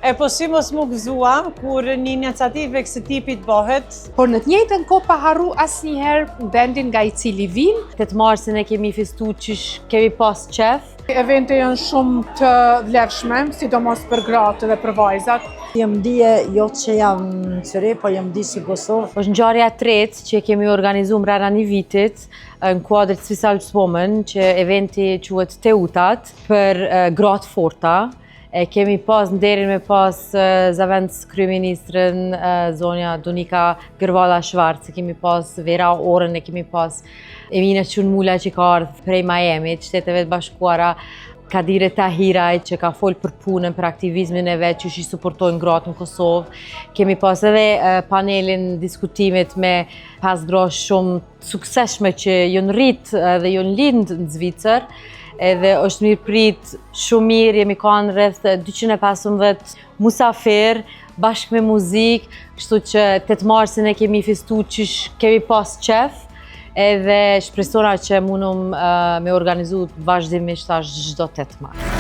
E po si mos mu gëzuam kur një iniciativë kësë tipit bëhet. Por në të njëjtën kohë pa harru asnjëherë vendin nga i cili vin. 8 marsin e kemi festu qysh kemi pas qef. Evente janë shumë të vlefshme, sidomos për gratë dhe për vajzat. Jam dije jo që jam qëre, po jam di si Kosovë. Është ngjarja e tretë që kemi organizuar brenda një vitit në kuadër Swiss Alps Women, që eventi quhet Teutat për gratë forta. Kemi pas nderin me pas zavendës kryeministrën zonja Dunika Gërvala Shvarc, kemi pas Vera Orën, kemi pas Emine Çunmula që ka ardhur prej Miami, Shteteve të Bashkuara, Kadire Tahiraj që ka folë për punën, për aktivizmin e vetë që i suportojnë gratë në Kosovë. Kemi pas edhe panelin diskutimit me 5 gra shumë sukseshme që jonë rritë dhe jonë lindë në Zvicër. Edhe është mirëprit shumë mirë, jemi kanë rreth 215 musafir bashkë me muzikë, kështu që 8 marsin e kemi festu qysh kemi pas qef, edhe shpresona që mundum me organizu vazhdimisht çdo 8 mars.